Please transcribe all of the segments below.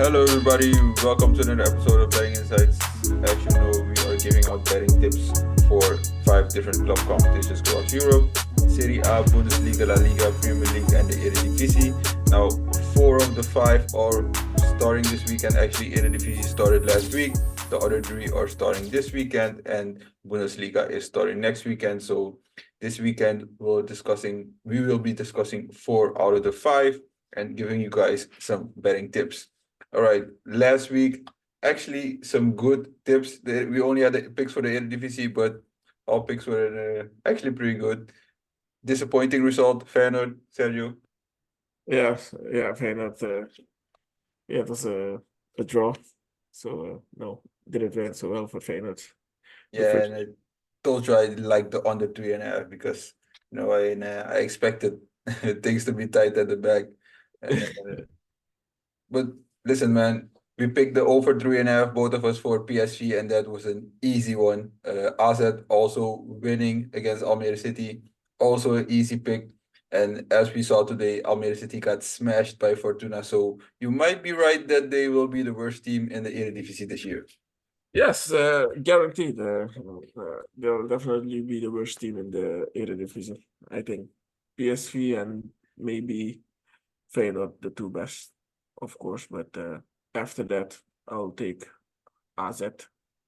Hello, everybody. Welcome to another episode of Betting Insights. As you know, we are giving out betting tips for 5 different club competitions across Europe: Serie A, Bundesliga, La Liga, Premier League, and the Eredivisie. Now, 4 of the 5 are starting this weekend. Actually, Eredivisie started last week. The other 3 are starting this weekend, and Bundesliga is starting next weekend. So, this weekend we will be discussing 4 out of the 5 and giving you guys some betting tips. All right, last week, actually, some good tips. We only had the picks for the Eredivisie, but all picks were actually pretty good. Disappointing result, Feyenoord, Sergio. Yeah, Feyenoord. Yeah, it was a draw. So no, didn't went so well for Feyenoord. The Yeah, first, and I told you I like the under 3.5 because I expected things to be tight at the back. Uh, but listen, man, we picked the over 3.5, both of us for PSV, and that was an easy one. AZ also winning against Almere City, also an easy pick. And as we saw today, Almere City got smashed by Fortuna. So you might be right that they will be the worst team in the Eredivisie this year. yes, guaranteed. They'll definitely be the worst team in the Eredivisie. I think PSV and maybe Feyenoord, the two best, of course. But after that, I'll take AZ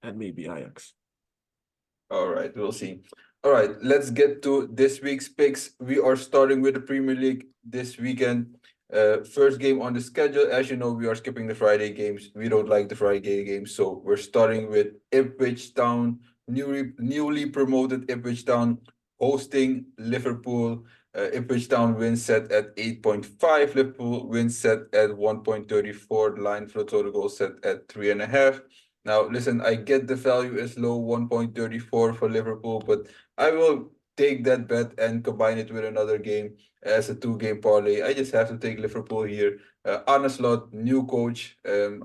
and maybe Ajax. All right, we'll see. All right, let's get to this week's picks. We are starting with the Premier League this weekend. First game on the schedule. As you know, we are skipping the Friday games. We don't like the Friday games, so we're starting with Ipswich Town, newly promoted Ipswich Town, hosting Liverpool. Ipswich Town wins set at 8.5. Liverpool wins set at 1.34. The line for the total goal set at 3.5. Now, listen, I get the value is low, 1.34 for Liverpool, but I will take that bet and combine it with another game as a 2-game parlay. I just have to take Liverpool here. Arne Slot, new coach.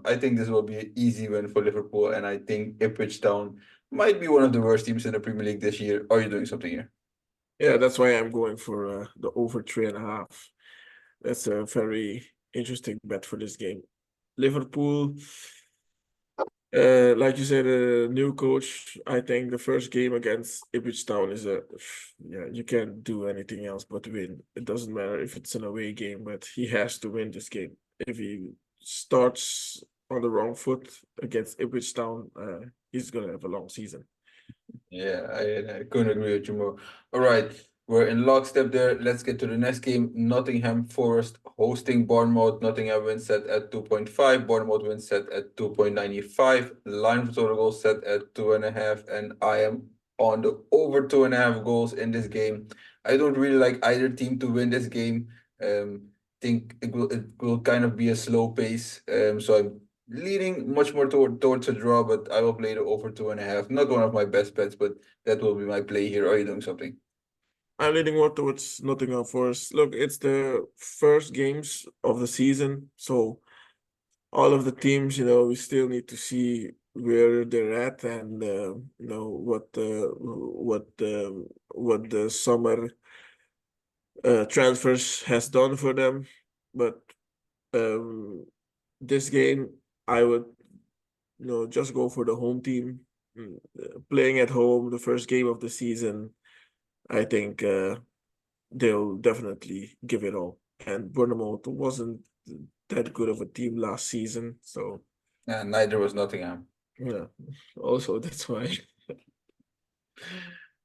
I think this will be an easy win for Liverpool, and I think Ipswich Town might be one of the worst teams in the Premier League this year. Are you doing something here? Yeah, that's why I'm going for the over 3.5. That's a very interesting bet for this game. Liverpool, like you said, a new coach. I think the first game against Ipswich Town is yeah, you can't do anything else but win. It doesn't matter if it's an away game, but he has to win this game. If he starts on the wrong foot against Ipswich Town, he's gonna have a long season. Yeah, I couldn't agree with you more. All right, we're in lockstep there. Let's get to the next game. Nottingham Forest hosting Bournemouth. Nottingham wins set at 2.5. Bournemouth wins set at 2.95. Line for total goals set at 2.5. And I am on the over 2.5 goals in this game. I don't really like either team to win this game. Think it will kind of be a slow pace. So I'm leaning much more towards a draw, but I will play the over 2.5. Not one of my best bets, but that will be my play here. Are you doing something? I'm leaning more towards Nottingham Forest. Look, it's the first games of the season, so all of the teams, we still need to see where they're at and what the summer transfers has done for them. But um, this game, I would just go for the home team. Playing at home, the first game of the season. I think they'll definitely give it all. And Bournemouth wasn't that good of a team last season, so Neither was Nottingham. yeah. Also, that's why.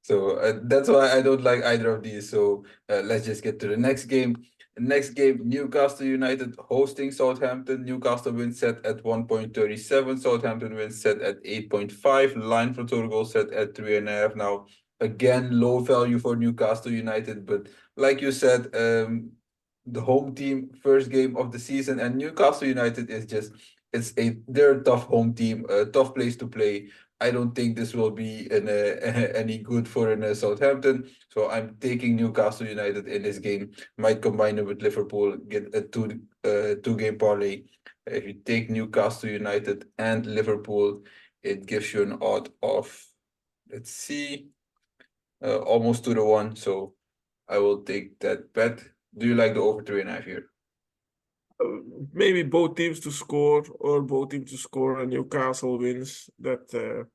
So that's why I don't like either of these. So let's just get to the next game. Next game, Newcastle United hosting Southampton. Newcastle wins set at 1.37. Southampton wins set at 8.5. Line for total goal set at 3.5. Now, again, low value for Newcastle United. But like you said, the home team, first game of the season, and Newcastle United is just, they're a tough home team, a tough place to play. I don't think this will be any good for Southampton. So I'm taking Newcastle United in this game. Might combine it with Liverpool, get a two-game parlay. If you take Newcastle United and Liverpool, it gives you an odd of, let's see, almost 2-1. So I will take that bet. Do you like the over 3.5 here? Maybe both teams to score or both teams to score and Newcastle wins. That's a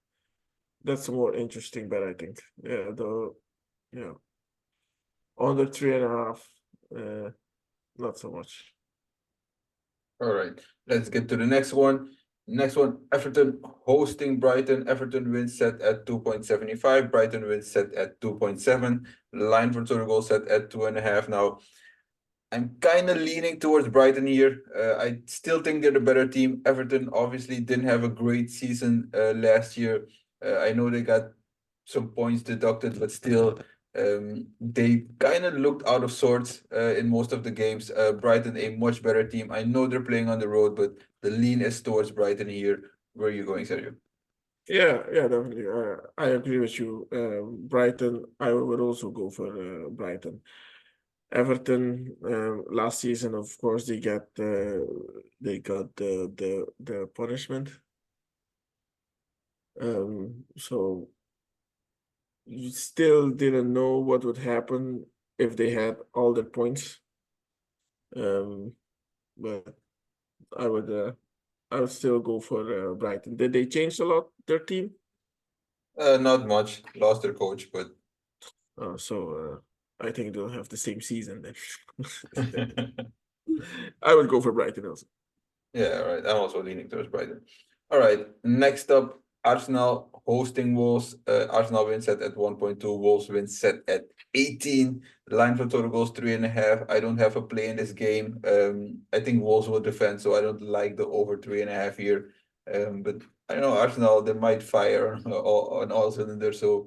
more interesting bet, I think. Yeah, yeah, under 3.5, not so much. All right, let's get to the next one. Next one, Everton hosting Brighton. Everton wins set at 2.75. Brighton wins set at 2.7. Line for total goal set at 2.5. Now, I'm kind of leaning towards Brighton here. I still think they're the better team. Everton obviously didn't have a great season last year. I know they got some points deducted, but still, they kind of looked out of sorts in most of the games. Brighton, a much better team. I know they're playing on the road, but the lean is towards Brighton here. Where are you going, Sergio? Yeah, definitely. I agree with you. Brighton, I would also go for Brighton. Everton, last season, of course, they got the punishment. So you still didn't know what would happen if they had all their points. But I would still go for Brighton. Did they change a lot their team? Not much. Lost their coach, but So I think they'll have the same season then. I would go for Brighton also. yeah, all right. I'm also leaning towards Brighton. All right. Next up, Arsenal hosting Wolves. Arsenal win set at 1.2. Wolves win set at 18. Line for total goals 3.5. I don't have a play in this game. I think Wolves will defend, so I don't like the over 3.5 here. But I don't know, Arsenal, they might fire on all cylinders. So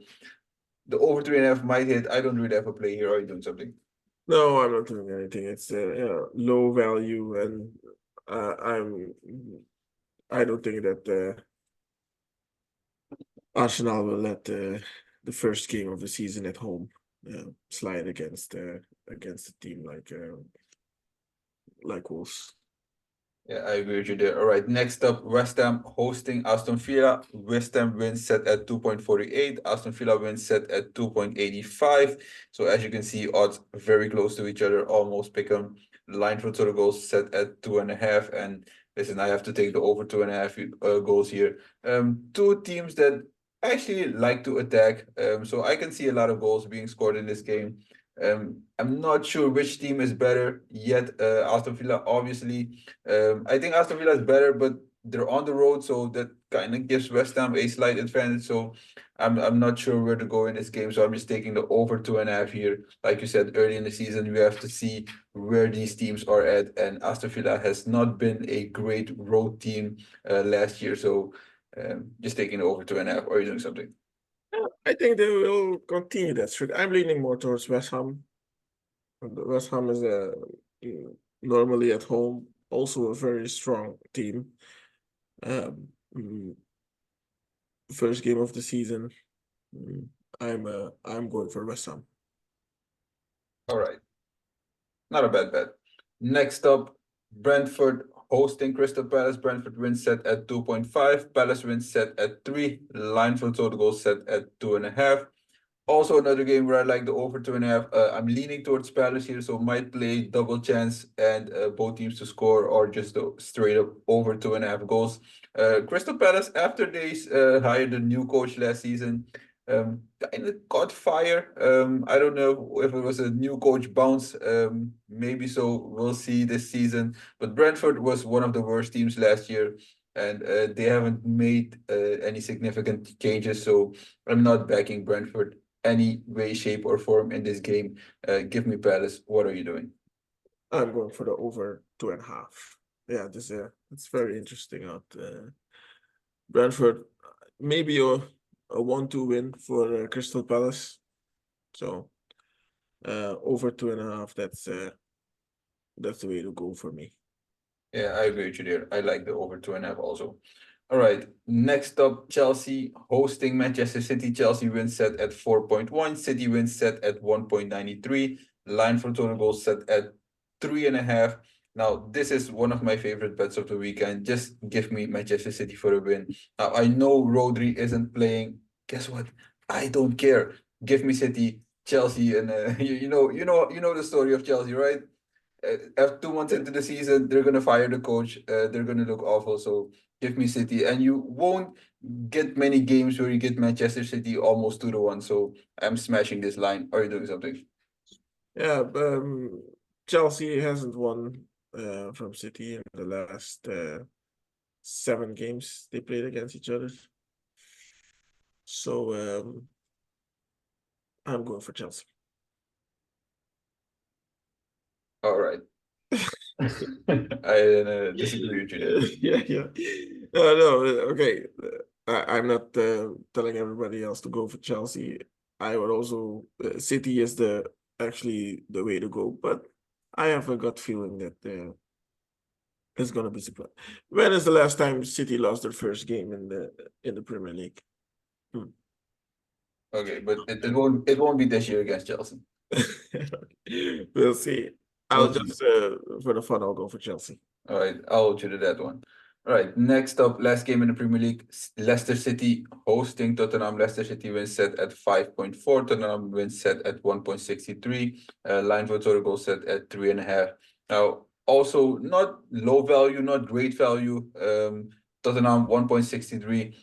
the over 3.5 might hit. I don't really have a play here. Are you doing something? No, I'm not doing anything. It's low value, and I don't think that Arsenal will let the first game of the season at home slide against a team like Wolves. Yeah, I agree with you there. All right, next up, West Ham hosting Aston Villa. West Ham wins set at 2.48. Aston Villa wins set at 2.85. So as you can see, odds very close to each other, almost pick 'em. Line for total goals set at 2.5. And listen, I have to take the over 2.5 goals here. Two teams that actually like to attack. So I can see a lot of goals being scored in this game. I'm not sure which team is better yet. Aston Villa, obviously. I think Aston Villa is better, but they're on the road, so that kind of gives West Ham a slight advantage. So I'm not sure where to go in this game. So I'm just taking the over 2.5 here. Like you said, early in the season, we have to see where these teams are at. And Aston Villa has not been a great road team last year. So just taking the over 2.5. Or are you doing something? I think they will continue that streak. I'm leaning more towards West Ham. West Ham is normally at home, also a very strong team. Um, mm, First game of the season, I'm going for West Ham. All right. Not a bad bet. Next up, Brentford hosting Crystal Palace. Brentford wins set at 2.5. Palace wins set at 3. Line for total goals set at 2.5. Also another game where I like the over 2.5. I'm leaning towards Palace here, so might play double chance and both teams to score or just straight up over 2.5 goals. Crystal Palace, after they hired a new coach last season, kind of caught fire. I don't know if it was a new coach bounce. Maybe so. We'll see this season. But Brentford was one of the worst teams last year, and they haven't made any significant changes. So I'm not backing Brentford any way, shape, or form in this game. Give me Palace. What are you doing? I'm going for the over 2.5. Yeah, it's very interesting out. Brentford, maybe a 1-2 win for Crystal Palace. So over 2.5. That's the way to go for me. Yeah, I agree with you there. I like the over 2.5 also. All right, next up, Chelsea hosting Manchester City. Chelsea wins set at 4.1. City wins set at 1.93. Line for total goals set at 3.5. Now, this is one of my favorite bets of the weekend. Just give me Manchester City for a win. Now, I know Rodri isn't playing. Guess what? I don't care. Give me City, Chelsea, and you know the story of Chelsea, right? After 2 months into the season, they're gonna fire the coach. They're gonna look awful. So give me City, and you won't get many games where you get Manchester City almost 2-1. So I'm smashing this line. Are you doing something? Yeah, Chelsea hasn't won from City in the last 7 games they played against each other. So I'm going for Chelsea. All right. I disagree with you there. Yeah. No, okay. I'm not telling everybody else to go for Chelsea. I would also City is actually the way to go, but I have a gut feeling that it's gonna be surprise. When is the last time City lost their first game in the Premier League? Okay, but it won't be this year against Chelsea. We'll see. I'll We'll see. just for the fun, I'll go for Chelsea. All right, I'll hold you to that one. All right, next up, last game in the Premier League, Leicester City hosting Tottenham. Leicester City wins set at 5.4. Tottenham wins set at 1.63. Line for total goal set at 3.5. Now, also not low value, not great value. Tottenham 1.63.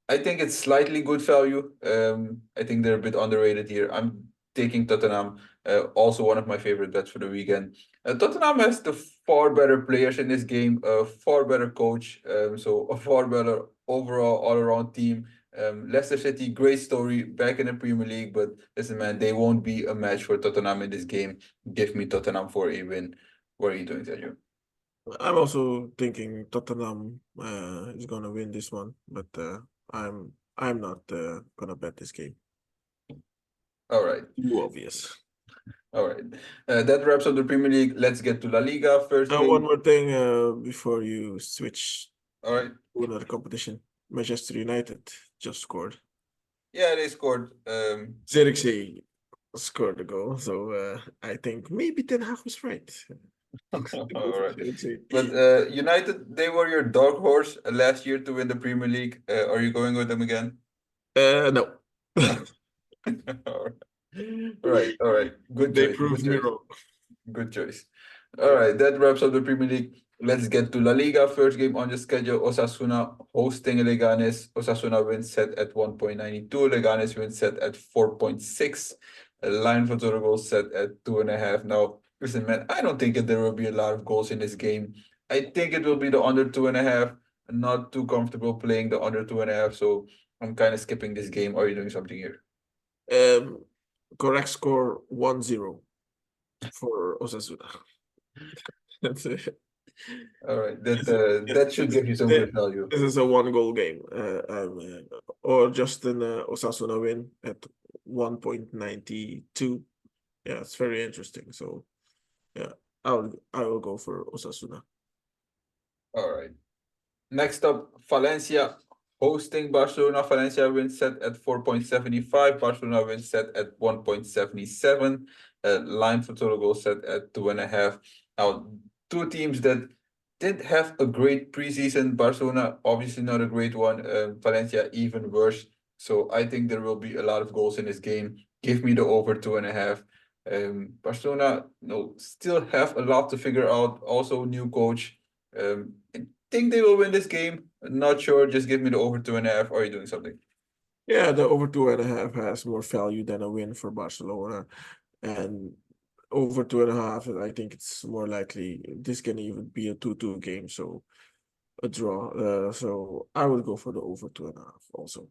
I think it's slightly good value. I think they're a bit underrated here. I'm taking Tottenham. Also one of my favorite bets for the weekend. Tottenham has the far better players in this game, a far better coach, so a far better overall all-around team. Leicester City, great story, back in the Premier League, but listen, man, they won't be a match for Tottenham in this game. Give me Tottenham for a win. What are you doing, Sergio? I'm also thinking Tottenham is gonna win this one, but I'm not gonna bet this game. All right. Too obvious. All right. That wraps up the Premier League. Let's get to La Liga first game. One more thing before you switch All right. to another competition. Manchester United just scored. Yeah, they scored. Zirkzee scored a goal, so I think maybe Ten Hag was right. All right. But United, they were your dark horse last year to win the Premier League. Are you going with them again? No. All right. All right. Good They choice. proved Good me choice. wrong. Good choice. All right, that wraps up the Premier League. Let's get to La Liga. First game on the schedule, Osasuna hosting Leganes. Osasuna wins set at 1.92. Leganes wins set at 4.6. A line for total goals set at 2.5. Now, listen, man, I don't think that there will be a lot of goals in this game. I think it will be the under 2.5. I'm not too comfortable playing the under 2.5, so I'm kind of skipping this game. Are you doing something here? Correct score 1-0 for Osasuna. That's it. All right, that should give you some good value. This is a 1-goal game. Or just an Osasuna win at 1.92. Yeah, it's very interesting. So yeah, I will go for Osasuna. All right. Next up, Valencia hosting Barcelona. Valencia wins set at 4.75. Barcelona wins set at 1.77. Line for total goal set at 2.5. Now, two teams that did have a great preseason. Barcelona, obviously not a great one. Valencia, even worse. So I think there will be a lot of goals in this game. Give me the over 2.5. Barcelona, still have a lot to figure out. Also, new coach. I think they will win this game. Not sure. Just give me the over 2.5. Are you doing something? Yeah, the over 2.5 has more value than a win for Barcelona. And over 2.5, I think it's more likely this can even be a 2-2 game, so a draw. So I would go for the over 2.5 also.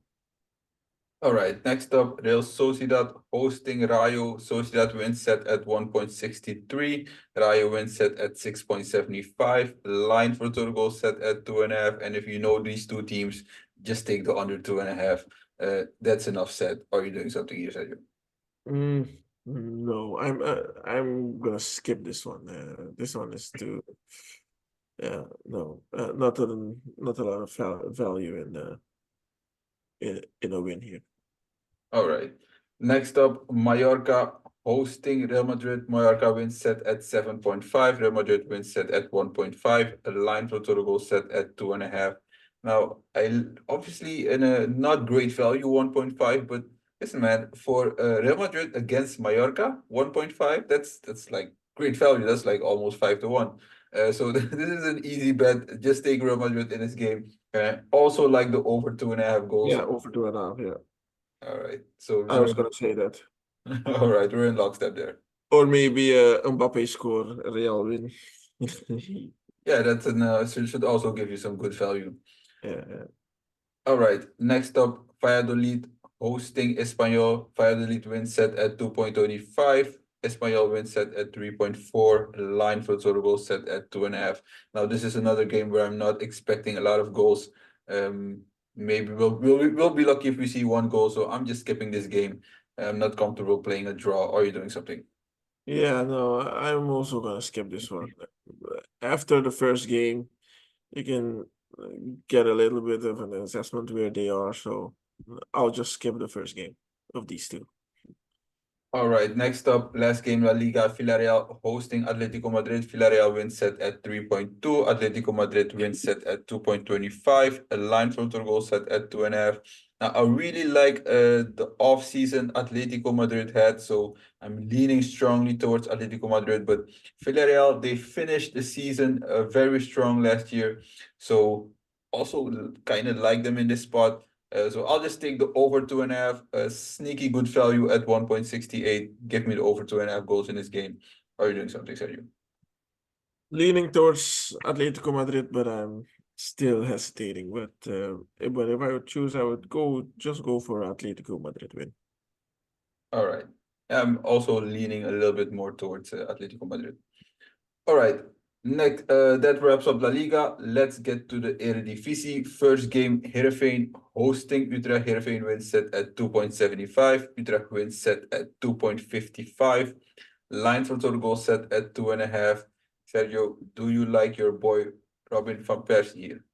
All right. Next up, Real Sociedad hosting Rayo. Sociedad wins set at 1.63. Rayo wins set at 6.75. Line for total goal set at 2.5. And if you know these two teams, just take the under 2.5. That's enough set. Are you doing something here, Sergio? No, I'm gonna skip this one. This one is too. Yeah, no, not a lot of value in a win here. All right. Next up, Mallorca hosting Real Madrid. Mallorca wins set at 7.5. Real Madrid wins set at 1.5. A line for total goal set at 2.5. Now, I obviously in a not great value 1.5, but listen, man, for Real Madrid against Mallorca 1.5, that's like great value. That's like almost 5-1. So this is an easy bet. Just take Real Madrid in this game. Also like the over 2.5 goals. Yeah, over 2.5. Yeah, All right. So I was gonna say that. all right, we're in lockstep there. Or maybe a Mbappe score, Real win. Yeah, that's should also give you some good value. Yeah. All right. Next up, Valladolid hosting Espanyol. Valladolid wins set at 2.25. Espanyol wins set at 3.4. Line for total goals set at 2.5. Now, this is another game where I'm not expecting a lot of goals. Maybe we'll be lucky if we see one goal. So I'm just skipping this game. I'm not comfortable playing a draw. Are you doing something? Yeah, no, I'm also gonna skip this one. After the first game, you can get a little bit of an assessment where they are, so I'll just skip the first game of these two. All right, next up, last game La Liga, Villarreal hosting Atletico Madrid. Villarreal wins set at 3.2. Atletico Madrid wins set at 2.25. A line from goal set at 2.5. Now, I really like the off-season Atletico Madrid had, so I'm leaning strongly towards Atletico Madrid. But Villarreal, they finished the season very strong last year, so also kind of like them in this spot. So I'll just take the over 2.5. Sneaky good value at 1.68. Give me the over 2.5 goals in this game. Are you doing something, Sergio? Leaning towards Atletico Madrid, but I'm still hesitating. But if I would choose, I would just go for Atletico Madrid win. All right. I'm also leaning a little bit more towards Atletico Madrid. All right. Next, that wraps up La Liga. Let's get to the Eredivisie. First game, Heerenveen hosting Utrecht. Heerenveen wins set at 2.75. Utrecht wins set at 2.55. Line for total goal set at 2.5. Sergio, do you like your boy Robin van Persie here?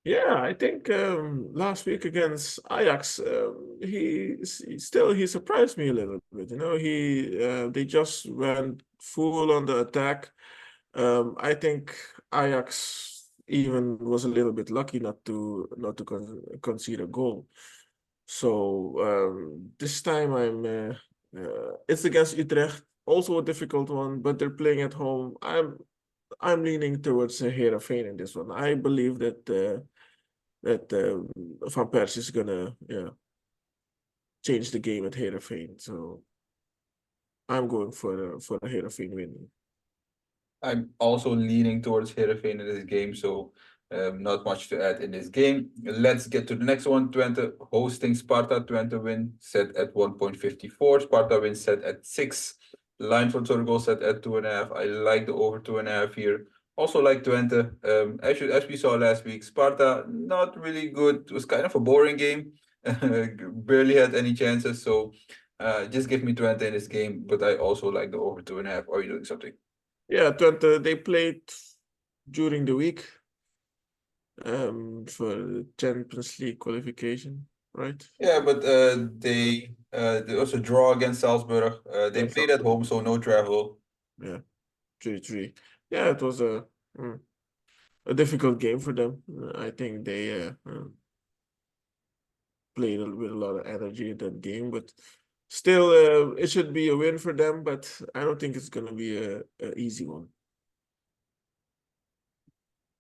Yeah, I think last week against Ajax, he surprised me a little bit. You know, they just went full on the attack. I think Ajax even was a little bit lucky not to concede a goal. So this time it's against Utrecht, also a difficult one, but they're playing at home. I'm leaning towards Heerenveen in this one. I believe that Van Persie is gonna change the game at Heerenveen. So I'm going for a Heerenveen win. I'm also leaning towards Heerenveen in this game, so not much to add in this game. Let's get to the next one. Twente hosting Sparta. Twente win set at 1.54. Sparta win set at 6. Line for total goal set at 2.5. I like the over 2.5 here. Also like Twente. As we saw last week, Sparta not really good. It was kind of a boring game. Barely had any chances. So just give me Twente in this game. But I also like the over 2.5. Are you doing something? Yeah, Twente, they played during the week for the Champions League qualification, right? Yeah, but they also draw against Salzburg. They Yeah, played at home, so no travel. yeah, 3-3. Yeah, it was a difficult game for them. I think they played with a lot of energy in that game, but still, it should be a win for them. But I don't think it's gonna be a easy one.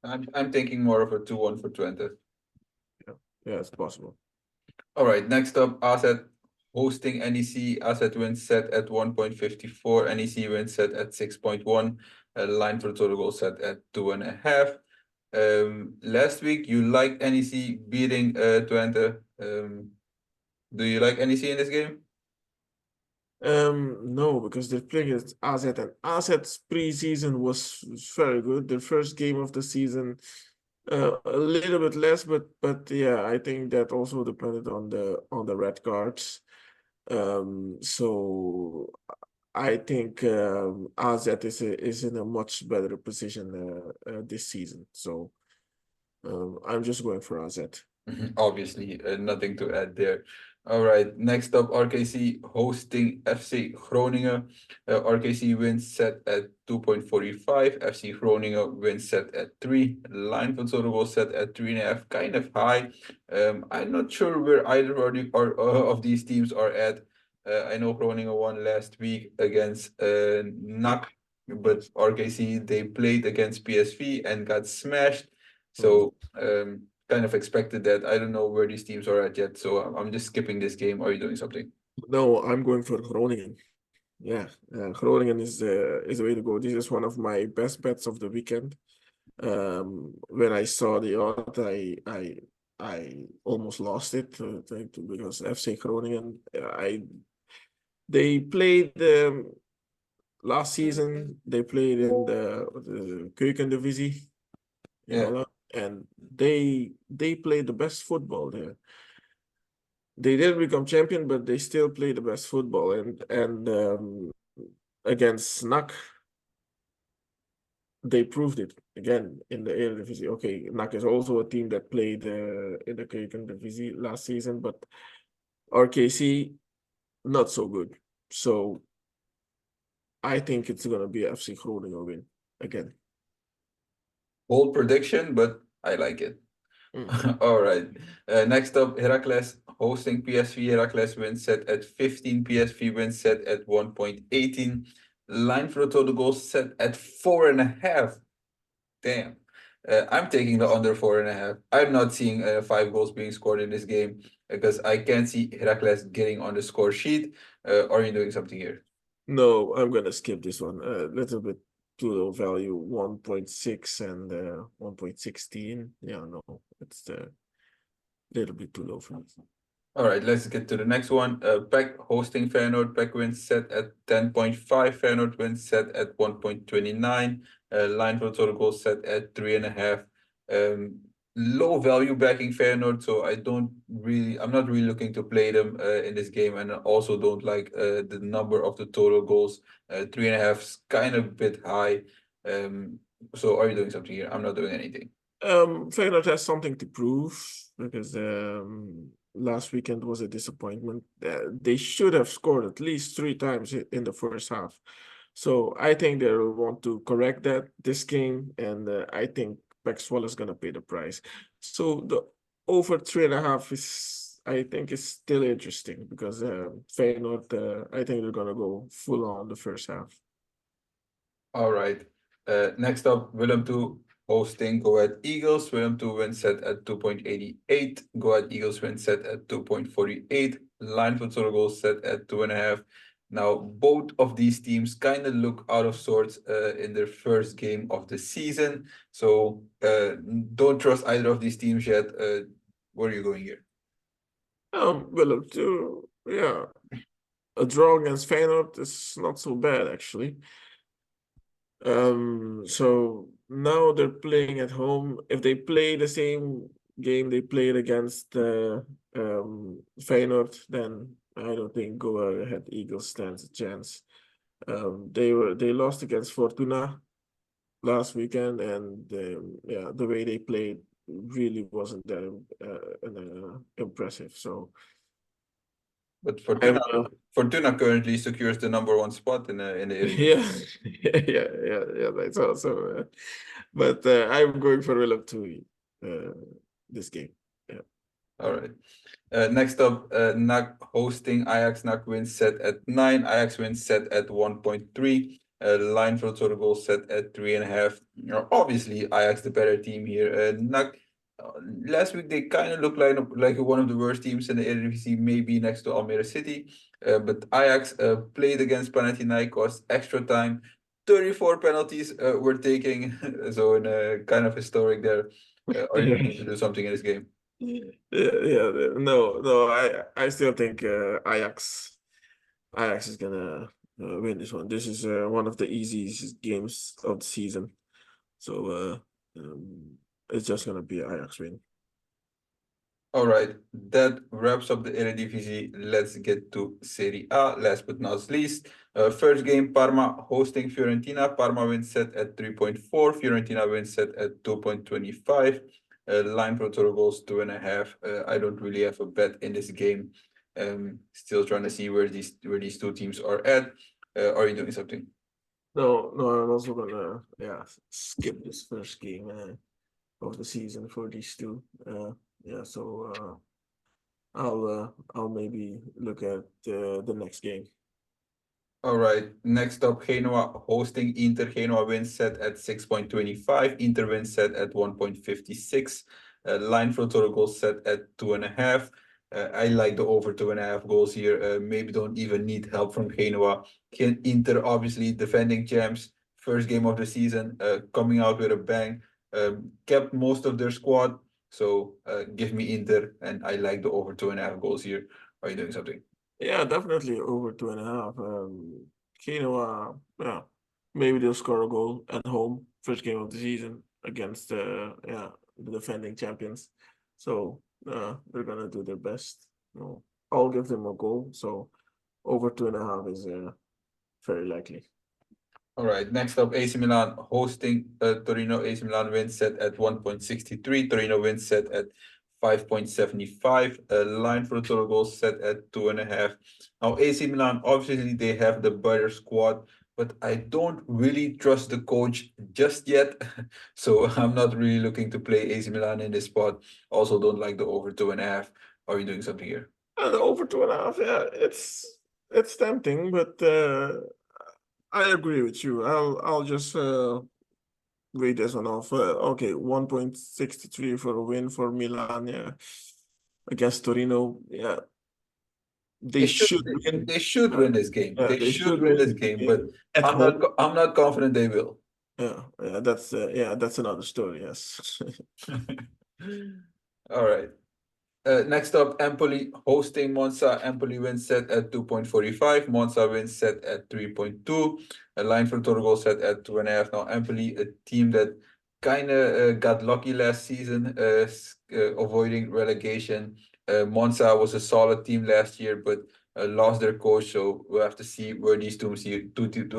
I'm thinking more of a 2-1 for Twente. Yeah, it's possible. All right, next up, AZ hosting NEC. AZ wins set at 1.54. NEC wins set at 6.1. Line for total goal set at 2.5. Last week you liked NEC beating Twente. Do you like NEC in this game? No, because they're playing at AZ, and AZ's preseason was very good. The first game of the season, a little bit less, but yeah, I think that also depended on the red cards. So I think AZ is in a much better position this season. So I'm just going for AZ. Obviously, nothing to add there. All right, next up, RKC hosting FC Groningen. RKC wins set at 2.45. FC Groningen wins set at 3. Line van total goal set at 3.5, kind of high. I'm not sure where either of these teams are at. I know Groningen won last week against NAC. but RKC they played against PSV and got smashed. Mm. So kind of expected that. I don't know where these teams are at yet, so I'm just skipping this game. Are you doing something? No, I'm going for Groningen. Yeah, Groningen is the way to go. This is one of my best bets of the weekend. When I saw the odd, I almost lost it because FC Groningen. They played last season. They played in the Keukendivisie in Yeah. Holland, and they played the best football there. They didn't become champion, but they still play the best football. And against NAC, they proved it again in the Eredivisie. Okay, NAC is also a team that played in the Keukendivisie last season, but RKC not so good. So I think it's gonna be FC Groningen win again. Bold prediction, but I like it. Mm. All right. Next up, Heracles hosting PSV. Heracles wins set at 15. PSV wins set at 1.18. Line for the total goals set at 4.5. Damn. I'm taking the under 4.5. I'm not seeing 5 goals being scored in this game because I can't see Heracles getting on the score sheet. Are you doing something here? No, I'm gonna skip this one. A little bit too low value, 1.6 and 1.16. Yeah, no, it's a little bit too low for me. All right, let's get to the next one. PEC hosting Feyenoord. PEC wins set at 10.5. Feyenoord wins set at 1.29. Line for total goals set at 3.5. Low value backing Feyenoord, so I'm not really looking to play them in this game, and I also don't like the number of the total goals. 3.5 is kind of a bit high. So are you doing something here? I'm not doing anything. Feyenoord has something to prove because last weekend was a disappointment. They should have scored at least 3 times in the first half. So I think they will want to correct that this game, and I think PEC Zwolle is gonna pay the price. So the over 3.5 is, I think, is still interesting because Feyenoord, I think they're gonna go full on the first half. All right. Next up, Willem II hosting Go Ahead Eagles. Willem II win set at 2.88. Go Ahead Eagles win set at 2.48. Line for total goals set at 2.5. Now, both of these teams kind of look out of sorts in their first game of the season. So don't trust either of these teams yet. Where are you going here? Willem II, yeah, a draw against Feyenoord is not so bad actually. So now they're playing at home. If they play the same game they played against Feyenoord, then I don't think Go Ahead Eagles stands a chance. They lost against Fortuna last weekend, and yeah, the way they played really wasn't that impressive. So But I'm Fortuna currently secures the #1 spot in the yeah, Eredivisie. yeah, that's also. But I'm going for Willem II this game. Yeah. All right. Next up, NAC hosting Ajax. NAC wins set at 9. Ajax wins set at 1.3. Line for total goals set at 3.5. Obviously, Ajax the better team here. NAC last week they kind of looked like one of the worst teams in the Eredivisie, maybe next to Almere City. But Ajax played against Panathinaikos extra time. 34 penalties were taking, so in a kind of historic there. Are you looking to do something in this game? Yeah, no, I still think Ajax is gonna win this one. This is one of the easiest games of the season, so it's just gonna be Ajax win. All right, that wraps up the Eredivisie. Let's get to Serie A, last but not least. First game, Parma hosting Fiorentina. Parma wins set at 3.4. Fiorentina wins set at 2.25. Line for total goals, 2.5. I don't really have a bet in this game. Still trying to see where these two teams are at. Are you doing something? No, I'm also gonna skip this first game of the season for these two. Yeah, so I'll maybe look at the next game. All right, next up, Genoa hosting Inter. Genoa wins set at 6.25. Inter wins set at 1.56. Line for total goals set at 2.5. I like the over 2.5 goals here. Maybe don't even need help from Genoa. Inter, obviously, defending champs, first game of the season, coming out with a bang. Kept most of their squad. So give me Inter, and I like the over 2.5 goals here. Are you doing something? Yeah, definitely over 2.5. Quinoa, yeah, maybe they'll score a goal at home, first game of the season against the defending champions. So they're gonna do their best. I'll give them a goal. So over 2.5 is very likely. All right, next up, AC Milan hosting Torino. AC Milan wins set at 1.63. Torino wins set at 5.75. Line for the total goals set at 2.5. Now, AC Milan, obviously, they have the better squad, but I don't really trust the coach just yet. So I'm not really looking to play AC Milan in this spot. Also, don't like the over 2.5. Are you doing something here? Over 2.5, yeah, it's tempting, but I agree with you. I'll just read this one off. Okay, 1.63 for a win for Milan. Yeah, against Torino. Yeah, they They should should win. they should win this game. Yeah, They they should should win win this this game, but game at home. I'm not confident they will. That's another story. Yes. All right. Next up, Empoli hosting Monza. Empoli wins set at 2.45. Monza wins set at 3.2. A line for total goal set at 2.5. Now, Empoli, a team that kind of got lucky last season, avoiding relegation. Monza was a solid team last year, but lost their coach. So we'll have to see where these two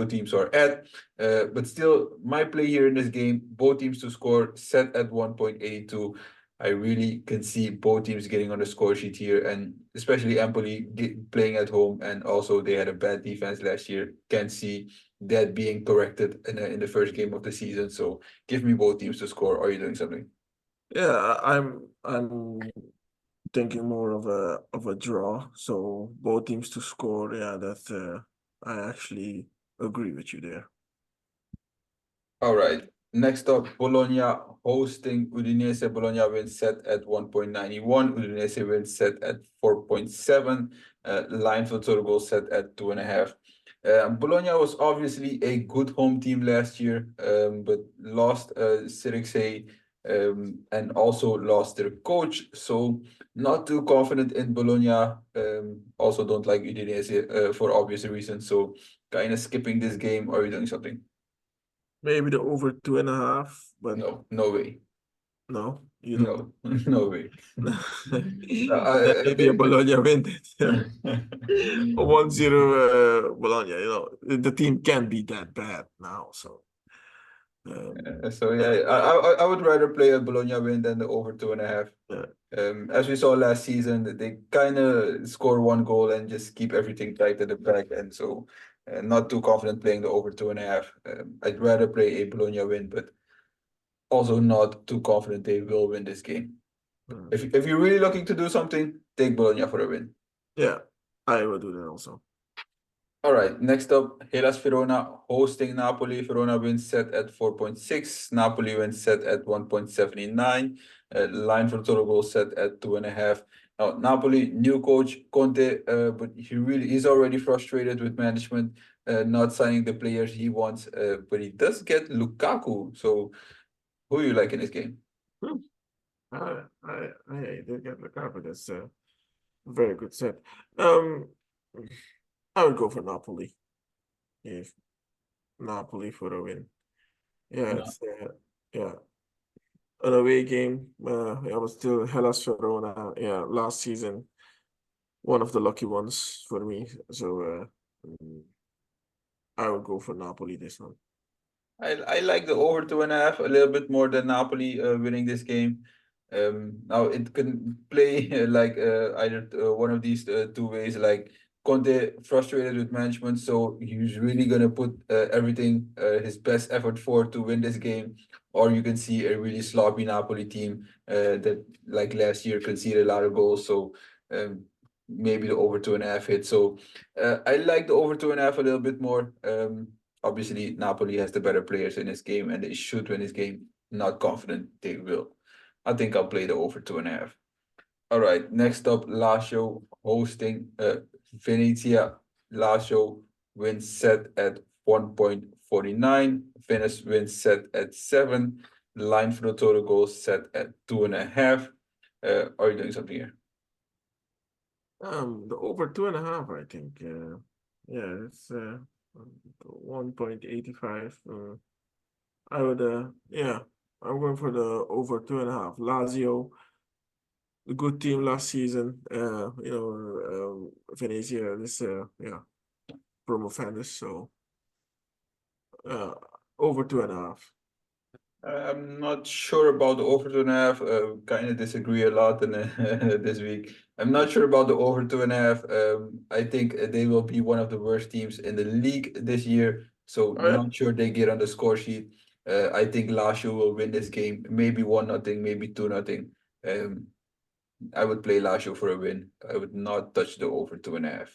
teams are at. But still, my play here in this game, both teams to score set at 1.82. I really can see both teams getting on the score sheet here, and especially Empoli playing at home, and also they had a bad defense last year. Can see that being corrected in the first game of the season. So give me both teams to score. Are you doing something? Yeah, I'm thinking more of a draw. So both teams to score. Yeah, that's I actually agree with you there. All right. Next up, Bologna hosting Udinese. Bologna wins set at 1.91. Udinese wins set at 4.7. Line for total goal set at 2.5. Bologna was obviously a good home team last year, but lost Sirikse and also lost their coach. So not too confident in Bologna. Also don't like Udinese for obvious reasons. So kind of skipping this game. Are you doing something? Maybe the over 2.5, but No, no way. no, you don't. No, no way. Then maybe a Bologna win. Yeah. 1-0 Bologna, the team can't be that bad now. So So yeah, yeah, I would rather play a Bologna win than the over 2.5. yeah. As we saw last season, they kind of score one goal and just keep everything tight at the back, and so not too confident playing the over 2.5. I'd rather play a Bologna win, but also not too confident they will win this game. Mm. If you're really looking to do something, take Bologna for a win. Yeah, I will do that also. All right, next up, Hellas Verona hosting Napoli. Verona wins set at 4.6. Napoli wins set at 1.79. Line for total goal set at 2.5. Now, Napoli, new coach, Conte, but he's already frustrated with management, not signing the players he wants, but he does get Lukaku. So, who you like in this game? Hmm. I did get Lukaku. That's a very good set. I would go for Napoli if Napoli for a win. Yeah, No. it's yeah, an away game. I was still Hellas Verona. Yeah, last season, one of the lucky ones for me. So mm, I would go for Napoli this one. I like the over 2.5 a little bit more than Napoli winning this game. Now it can play like either one of these two ways. Like Conte frustrated with management, so he's really gonna put everything his best effort for to win this game. Or you can see a really sloppy Napoli team that like last year conceded a lot of goals. So um, maybe the over 2.5 hit. So I like the over 2.5 a little bit more. Obviously, Napoli has the better players in this game, and they should win this game. Not confident they will. I think I'll play the over 2.5. All right, next up, Lazio hosting Venezia. Lazio wins set at 1.49. Venice wins set at 7. The line for the total goals set at 2.5. Are you doing something here? The over 2.5, I think. Yeah, it's 1.85. I would yeah, I'm going for the over 2.5. Lazio, a good team last season. Venezia is yeah, promofanus, so over 2.5. I'm not sure about the over 2.5. Kind of disagree a lot in this week. I'm not sure about the over 2.5. I think they will be one of the worst teams in the league this year. So Oh, yeah? not sure they get on the score sheet. I think Lazio will win this game. Maybe 1-0, maybe 2-0. I would play Lazio for a win. I would not touch the over 2.5.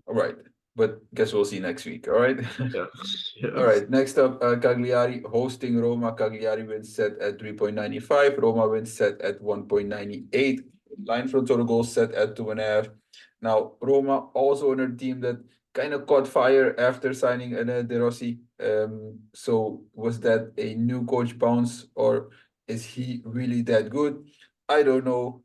All right. But guess we'll see next week. All right. Yeah. All Yes. right, next up, Cagliari hosting Roma. Cagliari wins set at 3.95. Roma wins set at 1.98. Line for total goals set at 2.5. Now, Roma also another team that kind of caught fire after signing De Rossi. So was that a new coach bounce or is he really that good? I don't know,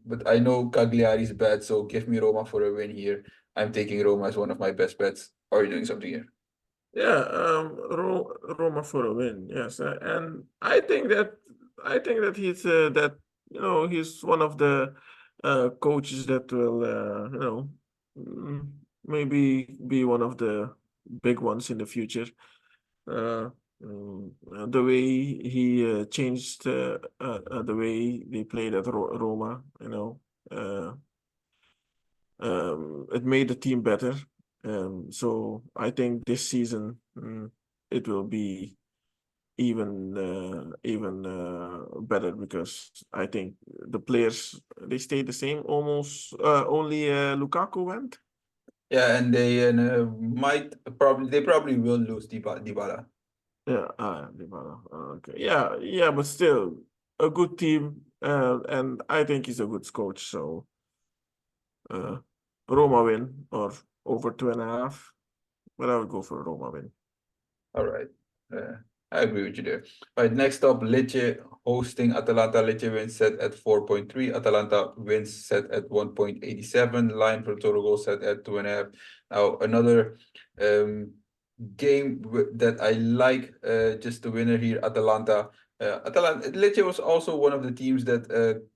but I know Cagliari is bad, so give me Roma for a win here. I'm taking Roma as one of my best bets. Are you doing something here? Yeah, Roma for a win. Yes, and I think that he's that he's one of the coaches that will mm, maybe be one of the big ones in the future. Uh, the way he changed the way they played at Roma, uh, it made the team better. So I think this season it will be even better because I think the players they stayed the same almost. Only Lukaku went. Yeah, and they they probably will lose Dybala. Yeah, Dybala. Okay. Yeah, but still a good team, and I think he's a good coach. So uh, Roma win or over 2.5, but I would go for Roma win. All right. Uh, I agree with you there. All right, next up, Lecce hosting Atalanta. Lecce wins set at 4.3. Atalanta wins set at 1.87. Line for total goal set at 2.5. Now, another game that I like, just the winner here, Atalanta. Lecce was also one of the teams that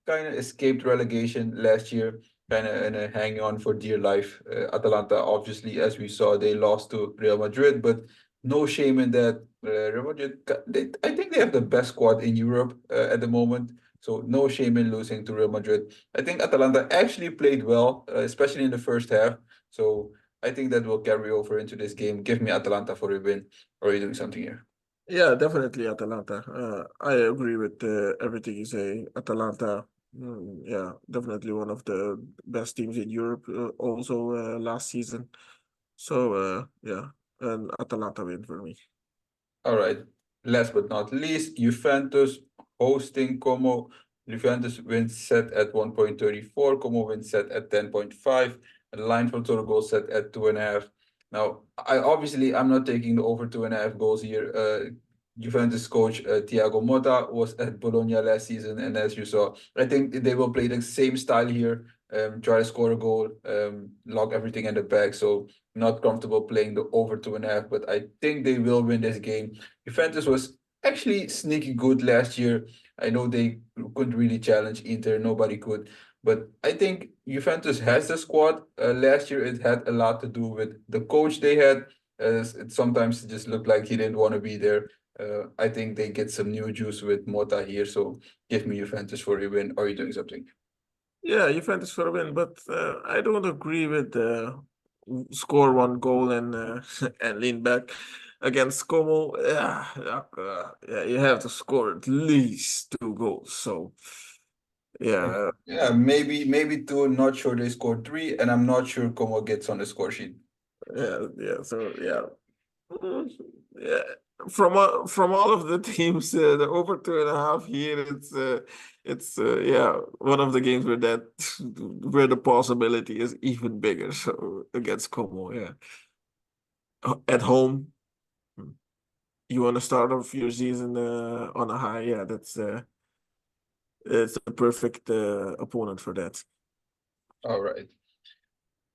kind of escaped relegation last year, kind of hanging on for dear life. Atalanta, obviously, as we saw, they lost to Real Madrid, but no shame in that. Real Madrid, I think they have the best squad in Europe at the moment. So no shame in losing to Real Madrid. I think Atalanta actually played well, especially in the first half. So I think that will carry over into this game. Give me Atalanta for a win. Or are you doing something here? Yeah, definitely Atalanta. I agree with everything you say. Atalanta, yeah, definitely one of the best teams in Europe. Also last season. So yeah, and Atalanta win for me. All right. Last but not least, Juventus hosting Como. Juventus wins set at 1.34. Como wins set at 10.5. The line for total goals set at 2.5. Now, I'm not taking the over 2.5 goals here. Juventus coach Thiago Motta was at Bologna last season, and as you saw, I think they will play the same style here. Try to score a goal, lock everything in the bag. So not comfortable playing the over 2.5, but I think they will win this game. Juventus was actually sneaky good last year. I know they couldn't really challenge Inter, nobody could. But I think Juventus has the squad. Last year, it had a lot to do with the coach they had. It sometimes just looked like he didn't want to be there. I think they get some new juice with Mota here. So give me Juventus for a win. Are you doing something? Yeah, Juventus for a win, but I don't agree with score one goal and and lean back against Como. Yeah, you have to score at least 2 goals. So Yeah, Yeah, maybe two. Not sure they scored three, and I'm not sure Como gets on the score sheet. yeah. So yeah. Mm, yeah, from all of the teams, the over 2.5 here, it's yeah, one of the games where that where the possibility is even bigger. So against Como, yeah, at home, you want to start off your season on a high. Yeah, that's it's a perfect opponent for that. All right.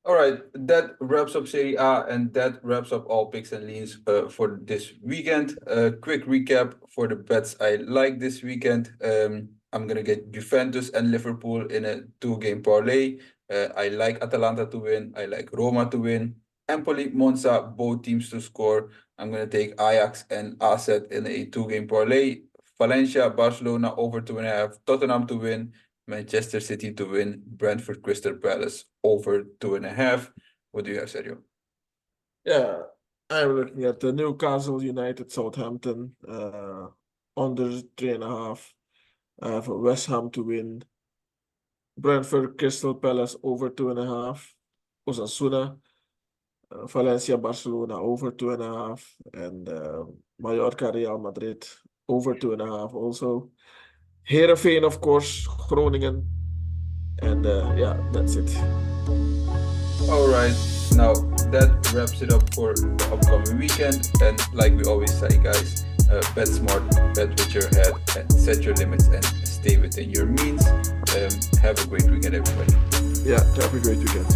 All right, that wraps up Serie A, and that wraps up all picks and leans for this weekend. Quick recap for the bets I like this weekend. I'm gonna get Juventus and Liverpool in a 2-game parlay. I like Atalanta to win. I like Roma to win. Empoli, Monza, both teams to score. I'm gonna take Ajax and AZ in a 2-game parlay. Valencia, Barcelona over 2.5. Tottenham to win. Manchester City to win, Brentford Crystal Palace over 2.5. What do you have, Sergio? Yeah, I'm looking at the Newcastle United Southampton under 3.5. For West Ham to win. Brentford Crystal Palace over 2.5. Osasuna, Valencia Barcelona over 2.5. And Mallorca Real Madrid over 2.5 also. Heerenveen, of course, Groningen. And yeah, that's it. All right, now that wraps it up for the upcoming weekend. And like we always say, guys, bet smart, bet with your head, and set your limits and stay within your means. Have a great weekend, everybody. Yeah, have a great weekend.